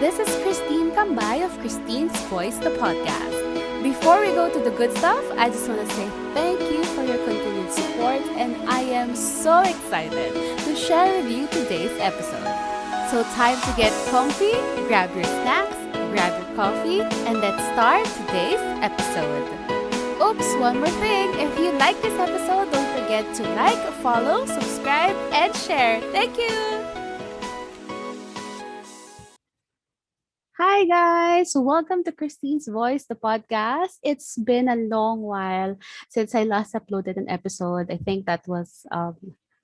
This is Kristine Kambay of Kristine's Voice, the podcast. Before we go to the good stuff, I just want to say thank you for your continued support, and I am so excited to share with you today's episode. So, time to get comfy, grab your snacks, grab your coffee, and let's start today's episode. Oops, one more thing. If you like this episode, don't forget to like, follow, subscribe, and share. Thank you! Hi guys, welcome to Kristine's Voice, the podcast. It's been a long while since I last uploaded an episode. I think that was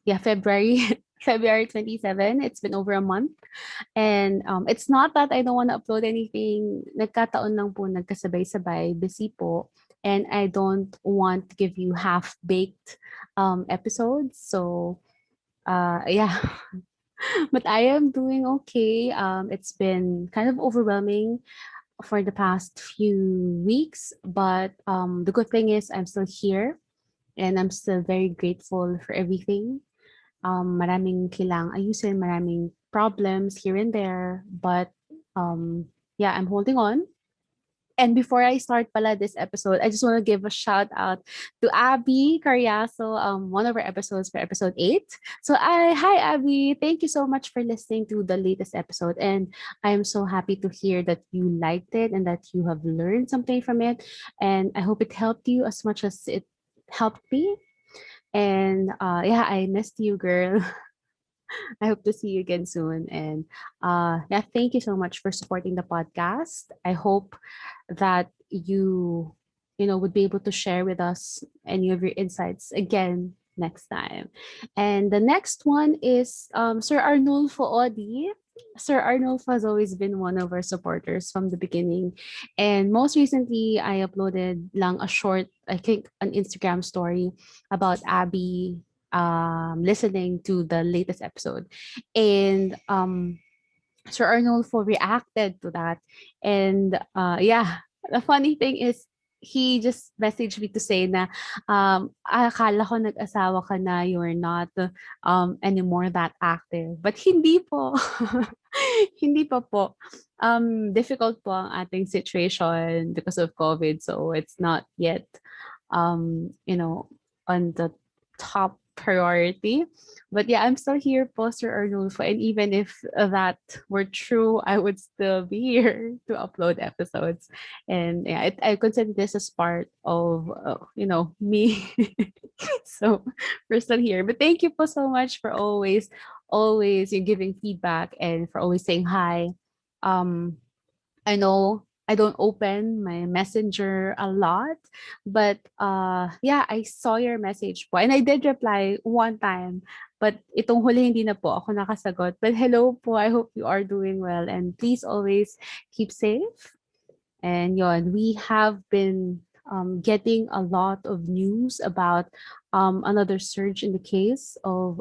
February February 27. It's been over a month. And it's not that I don't want to upload anything. Nagkataon lang po, nagkasabay-sabay, busy po. And I don't want to give you half-baked episodes. So, yeah, but I am doing okay. It's been kind of overwhelming for the past few weeks, but the good thing is I'm still here and I'm still very grateful for everything. Maraming kailangang ayusin, maraming problems here and there, but yeah, I'm holding on. And before I start pala this episode, I just want to give a shout out to Abby Carriazo, one of our episodes for episode 8. So hi Abby, thank you so much for listening to the latest episode. And I am so happy to hear that you liked it and that you have learned something from it. And I hope it helped you as much as it helped me. And yeah, I missed you, girl. I hope to see you again soon. And yeah, thank you so much for supporting the podcast. I hope that you would be able to share with us any of your insights again next time. And the next one is Sir Arnulfo Odi. Sir Arnulfo has always been one of our supporters from the beginning. And most recently, I uploaded lang a short, I think, an Instagram story about Abby listening to the latest episode. And Sir Arnulfo reacted to that. And yeah, the funny thing is, he just messaged me to say na, akala ko nag-asawa ka na, you're not anymore that active. But hindi po. Hindi pa po. Difficult po ang ating situation because of COVID. So it's not yet, you know, on the top priority. But yeah, I'm still here, Poster Arnulfo. And even if that were true, I would still be here to upload episodes. And yeah, I consider this as part of, me. So we're still here. But thank you po so much for always you giving feedback and for always saying hi. Um, I know I don't open my messenger a lot, but yeah, I saw your message po and I did reply one time. But itong huli hindi na po ako nakasagot. But hello po, I hope you are doing well and please always keep safe. And yon, we have been getting a lot of news about another surge in the case of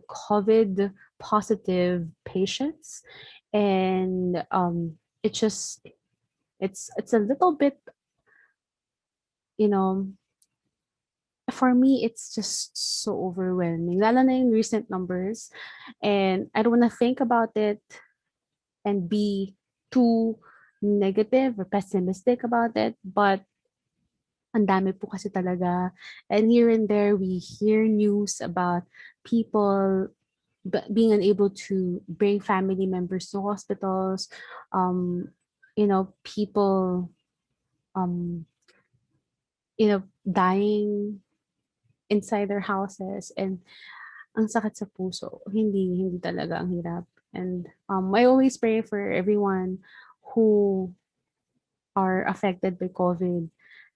COVID positive patients, and it just it's a little bit, you know, for me it's just so overwhelming. Lalo na yung recent numbers, and I don't want to think about it and be too negative or pessimistic about it, but ang dami po kasi talaga. And here and there, we hear news about people being unable to bring family members to hospitals. People, um, dying inside their houses. And ang sakit sa puso. Hindi talaga ang hirap. And I always pray for everyone who are affected by COVID,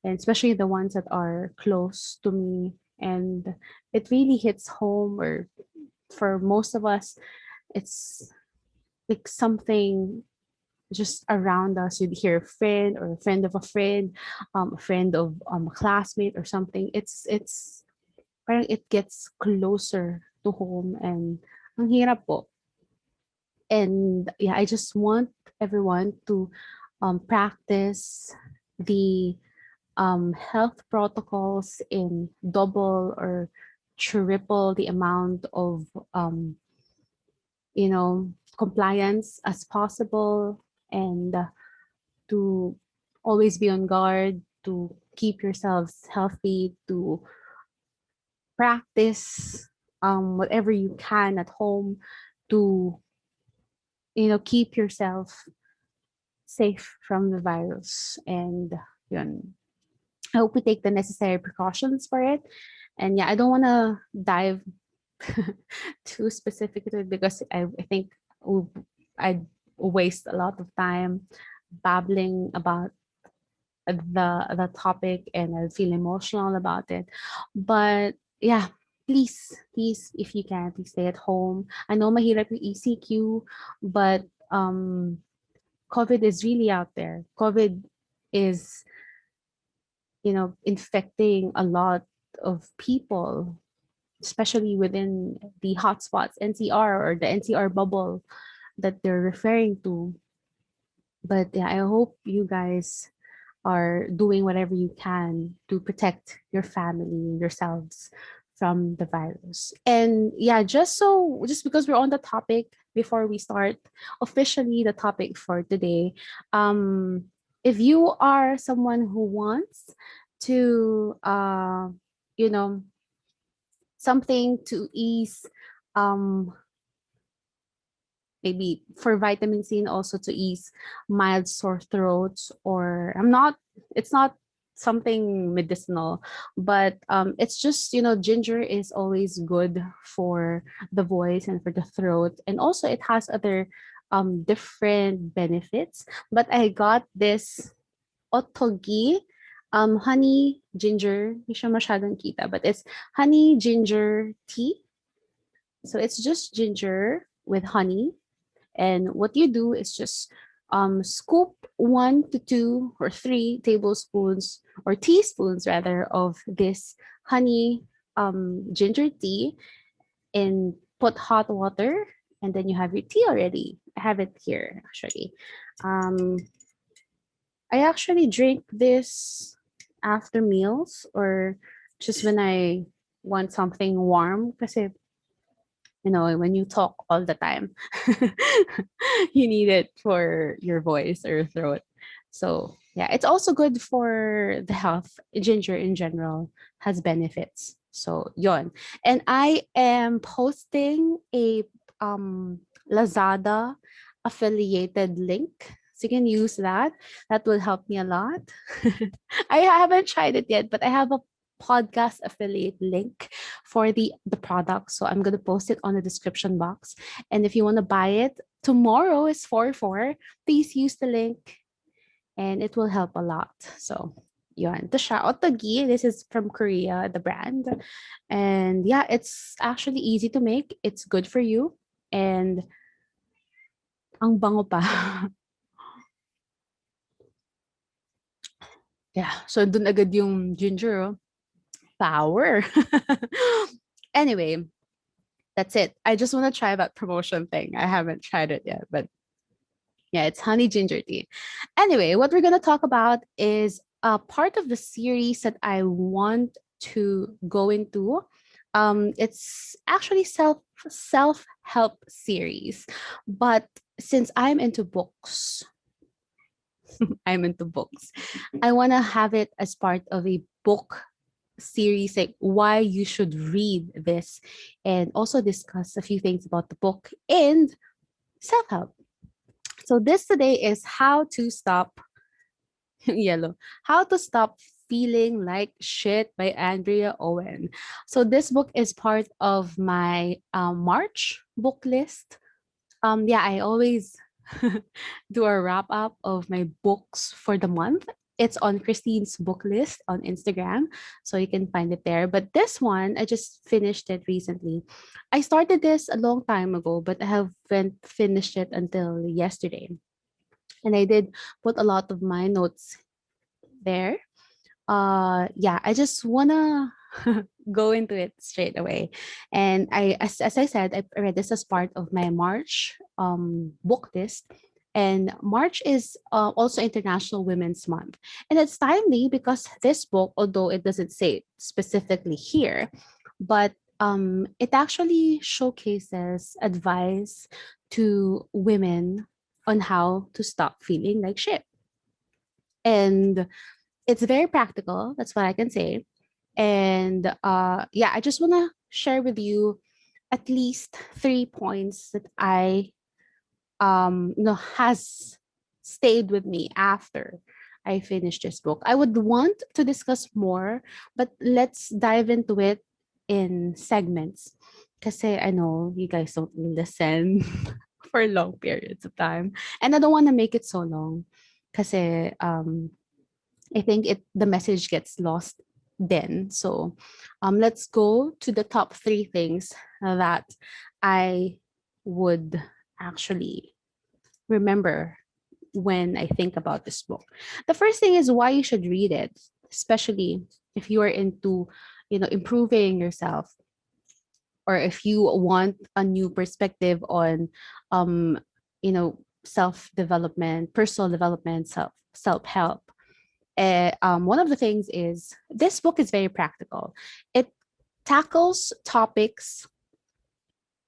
and especially the ones that are close to me. And it really hits home, or for most of us, it's like something just around us. You'd hear a friend or a friend of a friend of a classmate or something. It's parang it gets closer to home, and ang hirap po. And yeah, I just want everyone to practice the health protocols in double or triple the amount of compliance as possible. and to always be on guard, to keep yourselves healthy, to practice whatever you can at home to keep yourself safe from the virus. And yun, I hope we take the necessary precautions for it. And yeah, I don't want to dive too specific to it because I think I'd waste a lot of time babbling about the topic, and I feel emotional about it. But yeah, please, if you can, please stay at home. I know mahirap yung ECQ, but COVID is really out there. COVID is, infecting a lot of people, especially within the hotspots, NCR or the NCR bubble that they're referring to. But yeah, I hope you guys are doing whatever you can to protect your family, yourselves from the virus. And yeah, just because we're on the topic, before we start officially the topic for today, if you are someone who wants to you know something to ease, um maybe for vitamin C, and also to ease mild sore throats, or it's not something medicinal, but it's just, ginger is always good for the voice and for the throat, and also it has other different benefits. But I got this otogi, honey ginger, hindi siya masyadong kita, but it's honey ginger tea. So it's just ginger with honey, and what you do is just scoop 1 to 2 or 3 tablespoons, or teaspoons rather, of this honey ginger tea, and put hot water, and then you have your tea already. I have it here actually. Um, I actually drink this after meals, or just when I want something warm, kasi when you talk all the time, you need it for your voice or throat. So, yeah, it's also good for the health. Ginger in general has benefits. So, yon. And I am posting a Lazada affiliated link. So you can use that. That will help me a lot. I haven't tried it yet, but I have a podcast affiliate link for the product. So I'm gonna post it on the description box. And if you want to buy it, tomorrow is 4/4. Please use the link, and it will help a lot. So yun. The Otogi, this is from Korea, the brand. And yeah, it's actually easy to make. It's good for you. And ang bango pa. Yeah. So dun agad yung ginger. Oh. Power. Anyway, that's it. I just want to try that promotion thing. I haven't tried it yet, but yeah, it's honey ginger tea. Anyway, what we're going to talk about is a part of the series that I want to go into. It's actually self help series, but since I'm into books. I want to have it as part of a book series, like why you should read this, and also discuss a few things about the book and self help. So this today is how to stop yellow. How to stop feeling like shit by Andrea Owen. So this book is part of my March book list. Yeah, I always do a wrap up of my books for the month. It's on Kristine's book list on Instagram, so you can find it there. But this one, I just finished it recently. I started this a long time ago, but I haven't finished it until yesterday. And I did put a lot of my notes there. Yeah, I just wanna go into it straight away. And as I said, I read this as part of my March book list. And March is also International Women's Month. And it's timely because this book, although it doesn't say it specifically here, but it actually showcases advice to women on how to stop feeling like shit. And it's very practical. That's what I can say. And yeah, I just want to share with you at least 3 points that I has stayed with me after I finished this book. I would want to discuss more, but let's dive into it in segments. Because I know you guys don't listen for long periods of time. And I don't want to make it so long. Because I think the message gets lost then. So let's go to the top three things that I would actually remember when I think about this book. The first thing is why you should read it, especially if you are into, improving yourself, or if you want a new perspective on, um, self development, personal development, self help. One of the things is this book is very practical. It tackles topics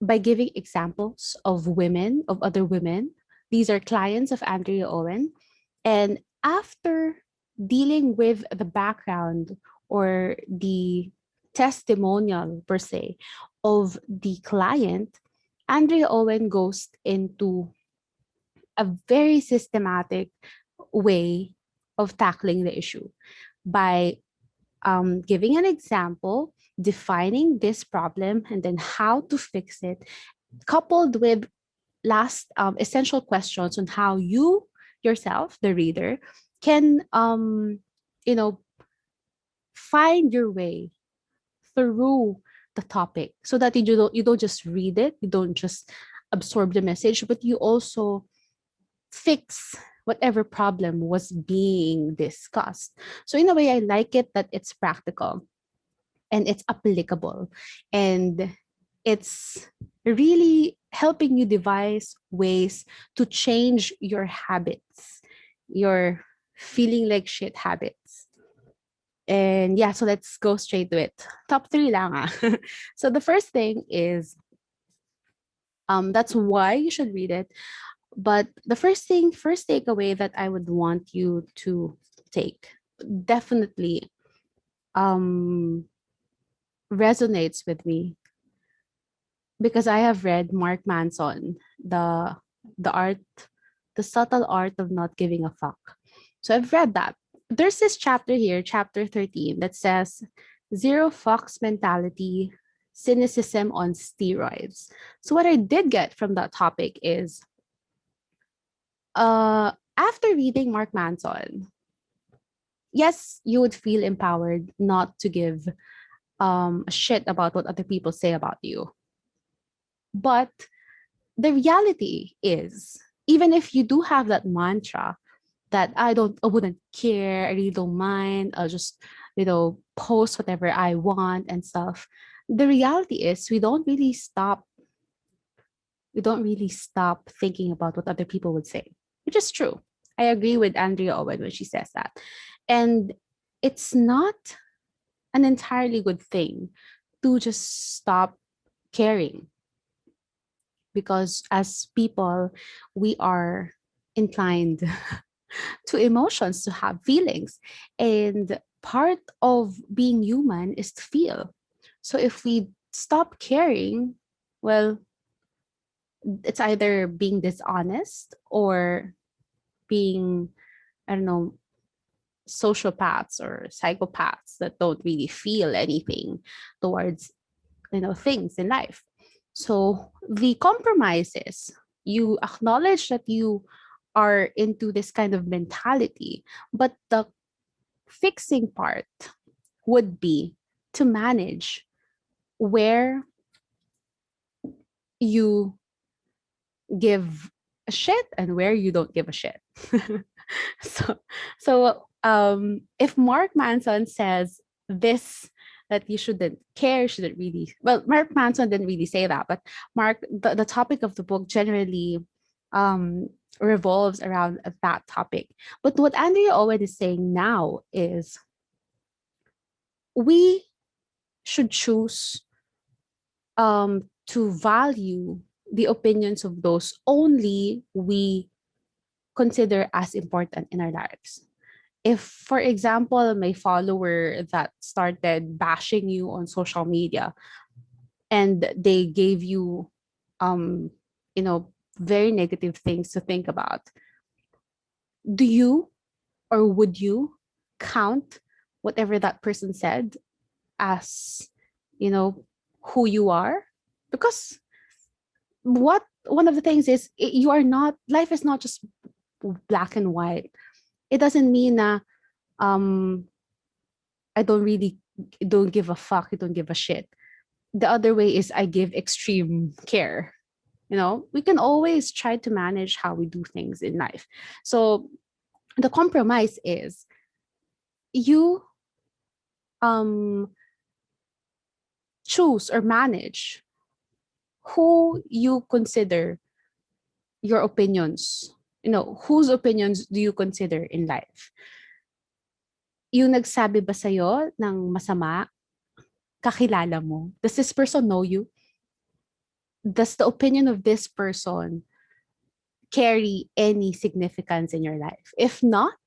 by giving examples of women, of other women. These are clients of Andrea Owen. And after dealing with the background or the testimonial per se of the client, Andrea Owen goes into a very systematic way of tackling the issue by giving an example, defining this problem, and then how to fix it, coupled with last essential questions on how you yourself, the reader, can you know find your way through the topic, so that you don't just read it, you don't just absorb the message, but you also fix whatever problem was being discussed. So in a way, I like it that it's practical and it's applicable, and it's really helping you devise ways to change your habits, your feeling like shit habits. And yeah, so let's go straight to it. Top three lang ah. So the first thing is, that's why you should read it. But the first takeaway that I would want you to take, definitely um resonates with me, because I have read Mark Manson, the art, the subtle art of not giving a fuck. So I've read that. There's this chapter here, chapter 13, that says zero fucks mentality, cynicism on steroids. So what I did get from that topic is, after reading Mark Manson, yes, you would feel empowered not to give a shit about what other people say about you. But the reality is, even if you do have that mantra that I wouldn't care, I really don't mind, I'll just, post whatever I want and stuff. The reality is we don't really stop thinking about what other people would say, which is true. I agree with Andrea Owen when she says that. And it's not an entirely good thing to just stop caring, because as people, we are inclined to emotions, to have feelings. And part of being human is to feel. So if we stop caring, well, it's either being dishonest or being, I don't know, sociopaths or psychopaths that don't really feel anything towards, things in life. So the compromise is, you acknowledge that you are into this kind of mentality, but the fixing part would be to manage where you give a shit and where you don't give a shit. So if Mark Manson says this, that you shouldn't care, shouldn't really, well, Mark Manson didn't really say that, but the topic of the book generally um revolves around that topic. But what Andrea Owen is saying now is, we should choose to value the opinions of those only we consider as important in our lives. If, for example, my follower that started bashing you on social media and they gave you, um, you know, very negative things to think about, do you or would you count whatever that person said as, you know, who you are? Because what one of the things is, you are not, life is not just black and white. It doesn't mean na um I don't really don't give a fuck, I don't give a shit. The other way is I give extreme care. You know, we can always try to manage how we do things in life. So the compromise is you um choose or manage who you consider your opinions. You know, whose opinions do you consider in life? Yung nagsabi ba sa'yo ng masama, kakilala mo? Does this person know you? Does the opinion of this person carry any significance in your life? If not,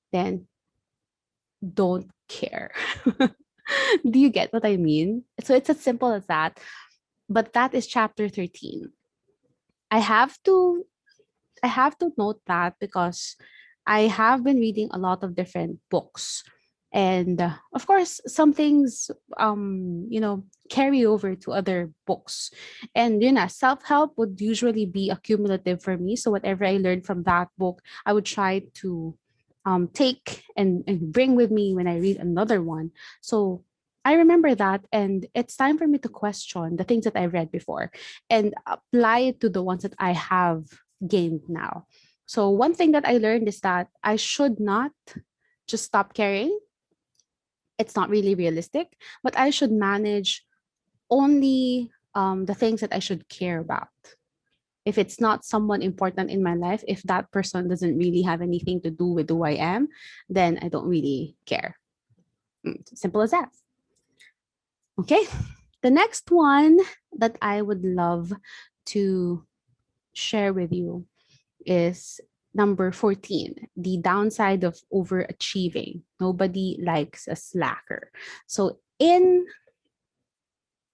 then don't care. Do you get what I mean? So it's as simple as that. But that is chapter 13. I have to I have to note that because I have been reading a lot of different books. And of course, some things, you know, carry over to other books. And, you know, self help would usually be accumulative for me. So, whatever I learned from that book, I would try to take and bring with me when I read another one. So, I remember that. And it's time for me to question the things that I read before and apply it to the ones that I have gained now. So one thing that I learned is that I should not just stop caring. It's not really realistic, but I should manage only the things that I should care about. If it's not someone important in my life, if that person doesn't really have anything to do with who I am, then I don't really care. Simple as that. Okay. The next one that I would love to share with you is number 14, the downside of overachieving. Nobody likes a slacker. So in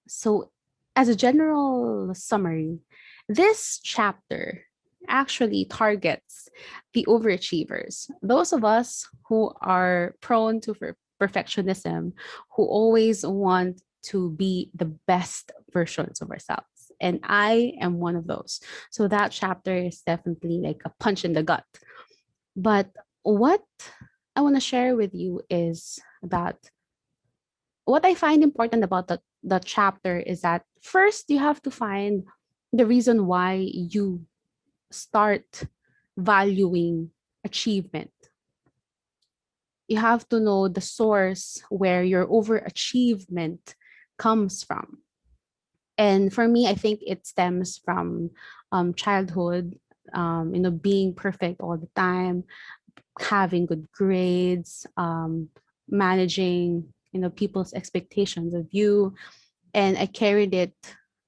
so as a general summary, this chapter actually targets the overachievers, those of us who are prone to perfectionism, who always want to be the best versions of ourselves. And I am one of those. So that chapter is definitely like a punch in the gut. But what I want to share with you is that what I find important about the chapter is that first you have to find the reason why you start valuing achievement. You have to know the source where your overachievement comes from. And for me, I think it stems from childhood, you know, being perfect all the time, having good grades, managing, you know, people's expectations of you. And I carried it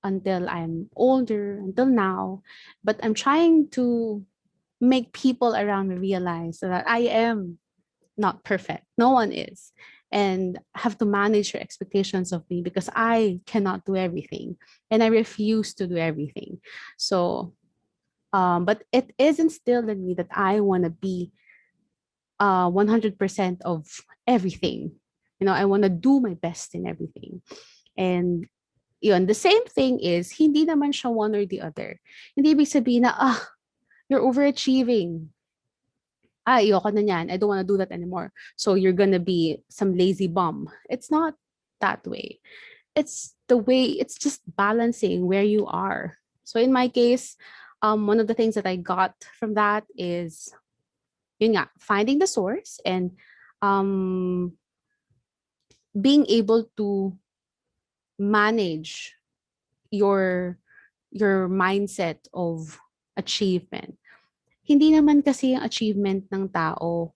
until I'm older, until now. But I'm trying to make people around me realize that I am not perfect. No one is. And have to manage your expectations of me because I cannot do everything and I refuse to do everything. So, but it is instilled in me that I want to be 100% of everything. You know, I want to do my best in everything. And yun, the same thing is, hindi naman siya one or the other. Hindi ibig sabihin na, you're overachieving. Ayoko na niyan. I don't want to do that anymore. So you're gonna be some lazy bum. It's not that way. It's the way, it's just balancing where you are. So in my case, one of the things that I got from that is, yun nga, finding the source and um, being able to manage your mindset of achievement. Hindi naman kasi yung achievement ng tao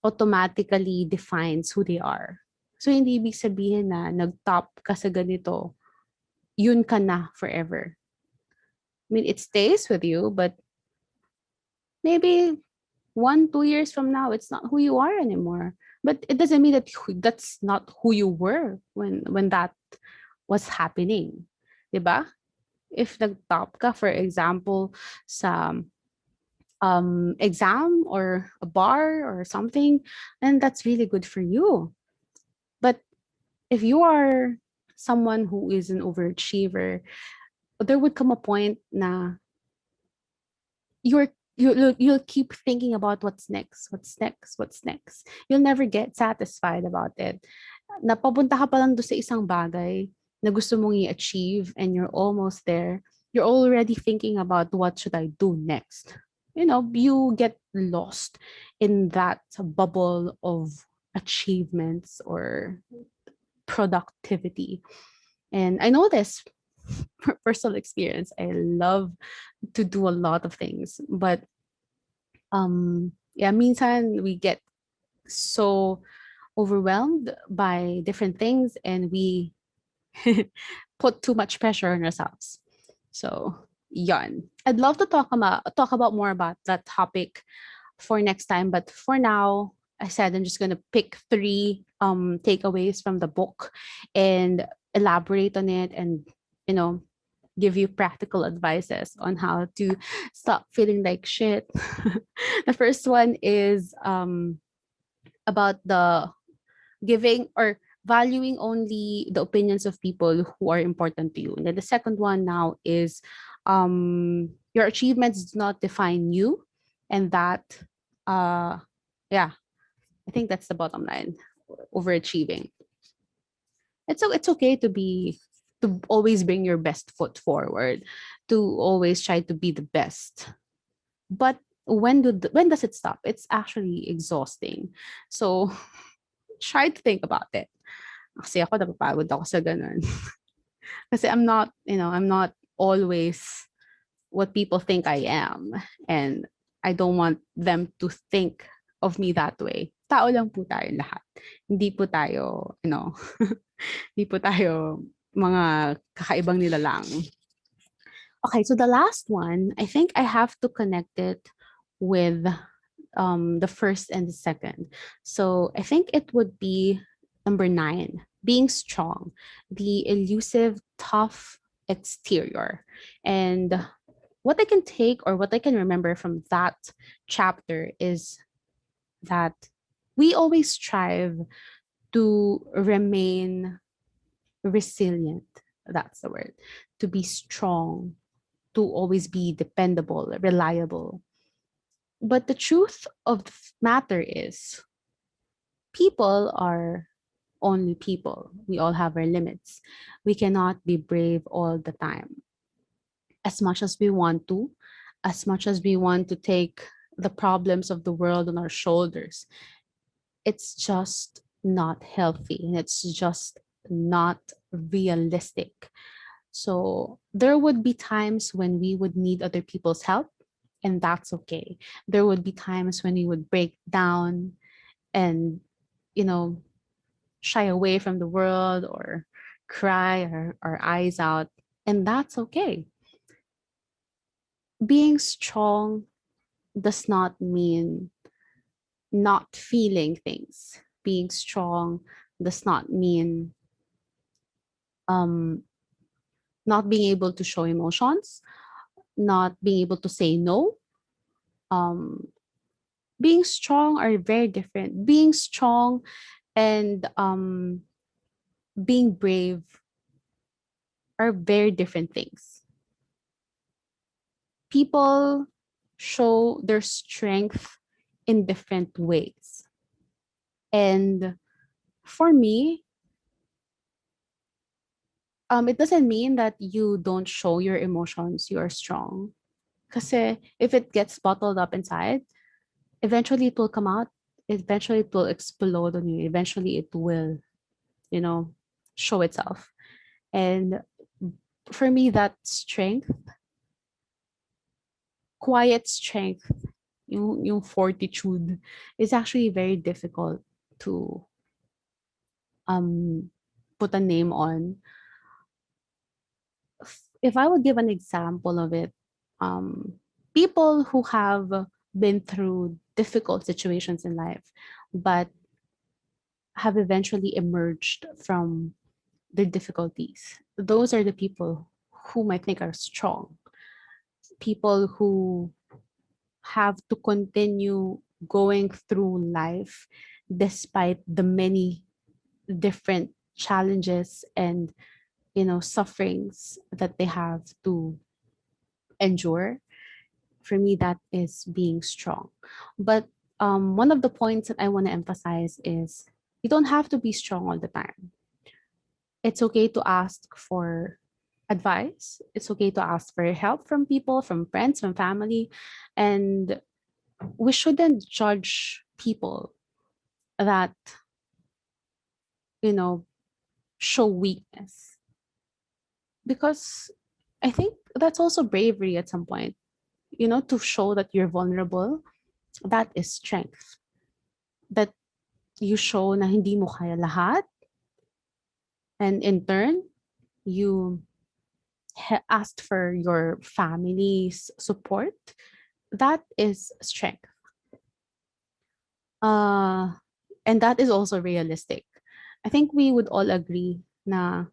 automatically defines who they are. So hindi ibig sabihin na nag-top ka sa ganito, yun ka na forever. I mean, it stays with you, but maybe 1, 2 years from now, it's not who you are anymore. But it doesn't mean that that's not who you were when that was happening. 'Di ba? If nag-top ka, for example, sa exam or a bar or something, then that's really good for you. But if you are someone who is an overachiever, there would come a point na you'll keep thinking about what's next. You'll never get satisfied about it. Napapunta ka pa lang doon sa isang bagay na gusto mong i-achieve and you're almost there. You're already thinking about what should I do next. You get lost in that bubble of achievements or productivity. And I know this for personal experience. I love to do a lot of things, but yeah, minsan we get so overwhelmed by different things and we put too much pressure on ourselves. So, yon. I'd love to talk about more about that topic for next time, but for now, I said I'm just gonna pick three takeaways from the book and elaborate on it and you know give you practical advices on how to stop feeling like shit. The first one is about the giving or valuing only the opinions of people who are important to you. And then the second one now is your achievements do not define you. And that, uh, yeah, I think that's the bottom line. Overachieving. It's okay to always bring your best foot forward, to always try to be the best. But when does it stop? It's actually exhausting. So try to think about it. Kasi ako napapagod ako sa ganun. Kasi I'm not always what people think I am. And I don't want them to think of me that way. Tao lang po tayo lahat. Hindi po tayo, hindi po tayo mga kakaibang nilalang. Okay, so the last one, I think I have to connect it with the first and the second. So I think it would be number 9, being strong, the elusive, tough exterior. And what I can take or what I can remember from that chapter is that we always strive to remain resilient. That's the word. To be strong, to always be dependable, reliable. But the truth of the matter is, people are only people. We all have our limits. We cannot be brave all the time. As much as we want to, as much as we want to take the problems of the world on our shoulders, it's just not healthy and it's just not realistic. So there would be times when we would need other people's help, and that's okay. There would be times when we would break down and, you know, shy away from the world or cry our eyes out, and that's okay. Being strong does not mean not feeling things. Being strong does not mean um, not being able to show emotions, not being able to say no. Um, being strong are very different. Being strong and being brave are very different things. People show their strength in different ways. And for me, it doesn't mean that you don't show your emotions, you are strong. Because if it gets bottled up inside, eventually it will come out. Eventually it will explode on you. Eventually it will, you know, show itself. And for me, that strength, quiet strength, yung fortitude, is actually very difficult to um put a name on. If I would give an example of it, people who have been through difficult situations in life, but have eventually emerged from their difficulties. Those are the people whom I think are strong. People who have to continue going through life despite the many different challenges and sufferings that they have to endure. For me, that is being strong. But one of the points that I want to emphasize is you don't have to be strong all the time. It's okay to ask for advice. It's okay to ask for help from people, from friends, from family. And we shouldn't judge people that, you know, show weakness, because I think that's also bravery at some point, to show that you're vulnerable. That is strength. That you show na hindi mo kaya lahat, and in turn, you asked for your family's support. That is strength. Uh, and that is also realistic. I think we would all agree na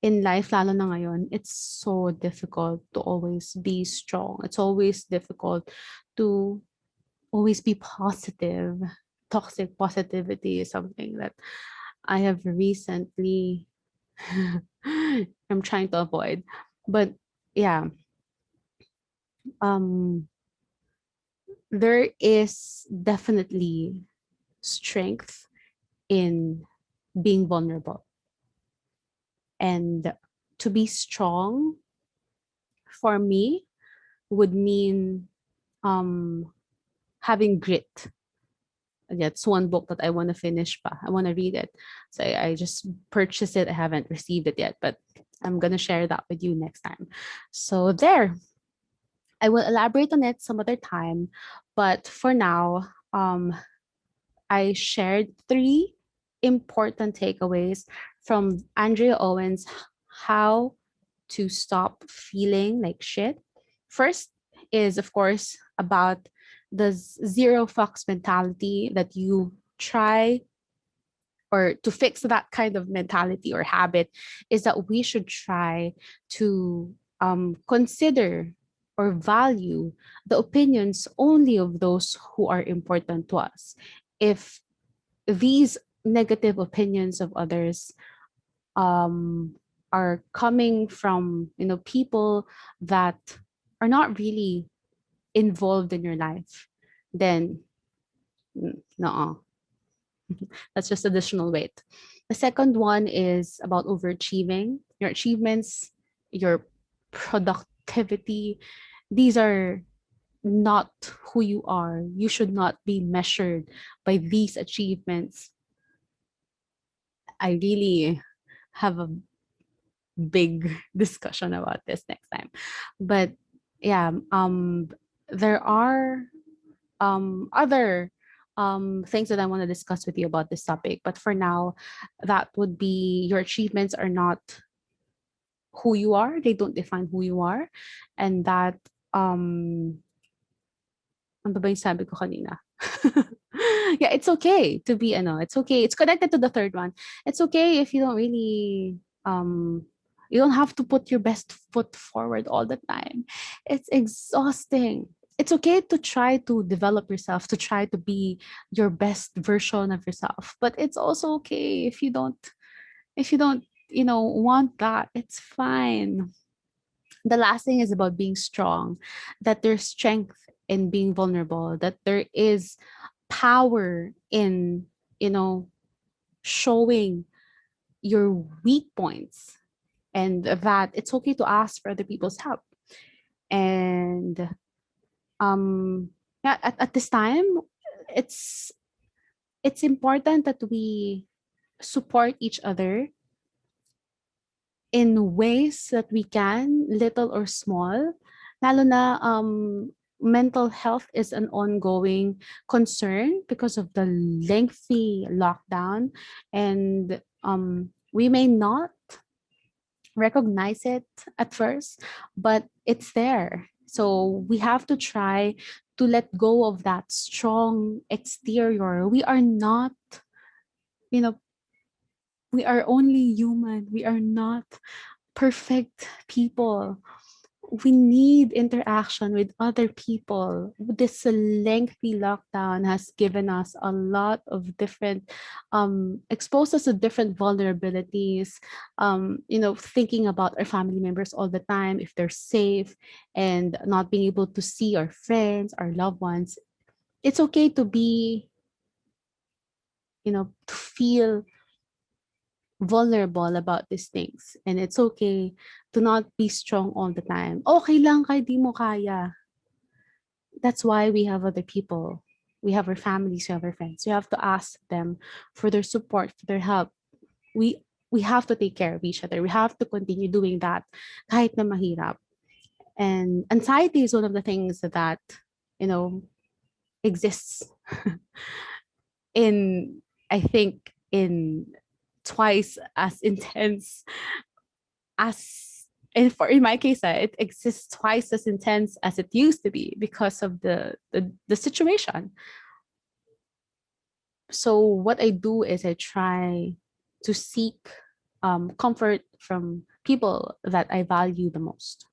in life, lalo na ngayon, it's so difficult to always be strong. It's always difficult to always be positive. Toxic positivity is something that I have recently I'm trying to avoid. But yeah, um there is definitely strength in being vulnerable. And to be strong for me would mean um having grit. That's one book that I want to finish pa. I want to read it. So I just purchased it. I haven't received it yet, but I'm gonna share that with you next time. So there, I will elaborate on it some other time. But for now, I shared three important takeaways from Andrea Owen's How to Stop Feeling Like Shit. First is, of course, about the zero fucks mentality, that you try, or to fix that kind of mentality or habit, is that we should try to consider or value the opinions only of those who are important to us. If these negative opinions of others um, are coming from people that are not really involved in your life, then no, that's just additional weight. The second one is about overachieving. Your achievements, your productivity, these are not who you are. You should not be measured by these achievements. I really have a big discussion about this next time. But yeah, there are other things that I want to discuss with you about this topic. But for now, that would be your achievements are not who you are. They don't define who you are. And that, ano ba yung sabi ko kanina? Yeah, it's okay to be, it's okay. It's connected to the third one. It's okay if you don't really, you don't have to put your best foot forward all the time. It's exhausting. It's okay to try to develop yourself, to try to be your best version of yourself. But it's also okay if you don't, want that. It's fine. The last thing is about being strong, that there's strength in being vulnerable, that there is power in, you know, showing your weak points, and that it's okay to ask for other people's help. And yeah, at this time, it's it's important that we support each other in ways that we can, little or small. Lalo na mental health is an ongoing concern because of the lengthy lockdown, and we may not recognize it at first, but it's there. So we have to try to let go of that strong exterior. We are not, you know, we are only human. We are not perfect people. We need interaction with other people. This lengthy lockdown has given us a lot of different, exposed us to different vulnerabilities. Thinking about our family members all the time, if they're safe, and not being able to see our friends, our loved ones. It's okay to be, to feel vulnerable about these things. And it's okay to not be strong all the time. Okay lang kahit di mo kaya. That's why we have other people. We have our families, we have our friends. We have to ask them for their support, for their help. We have to take care of each other. We have to continue doing that kahit na mahirap. And anxiety is one of the things that, you know, exists in, I think, in twice as intense as in my case, it exists twice as intense as it used to be because of the situation. So what I do is I try to seek comfort from people that I value the most.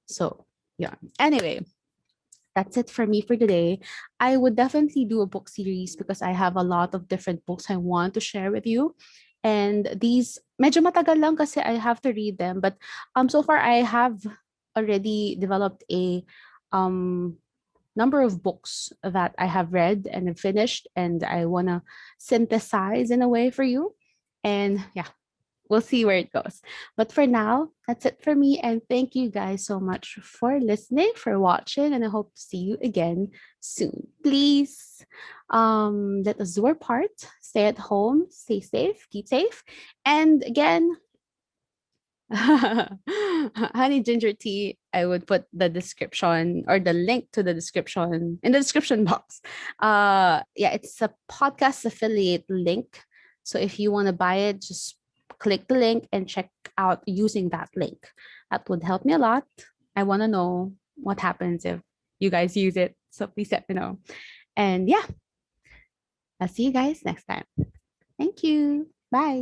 So yeah. Anyway, that's it for me for today. I would definitely do a book series because I have a lot of different books I want to share with you. And these medyo matagal lang kasi I have to read them. But so far I have already developed a um number of books that I have read and have finished, and I wanna synthesize in a way for you. And yeah, we'll see where it goes. But for now, that's it for me. And thank you guys so much for listening, for watching, and I hope to see you again soon. Please let us do our part. Stay at home, stay safe, keep safe. And again, honey ginger tea, I would put the description or the link to the description in the description box. Yeah, it's a podcast affiliate link. So if you want to buy it, just click the link and check out using that link. That would help me a lot. I want to know what happens if you guys use it. So please let me know. And yeah, I'll see you guys next time. Thank you. Bye.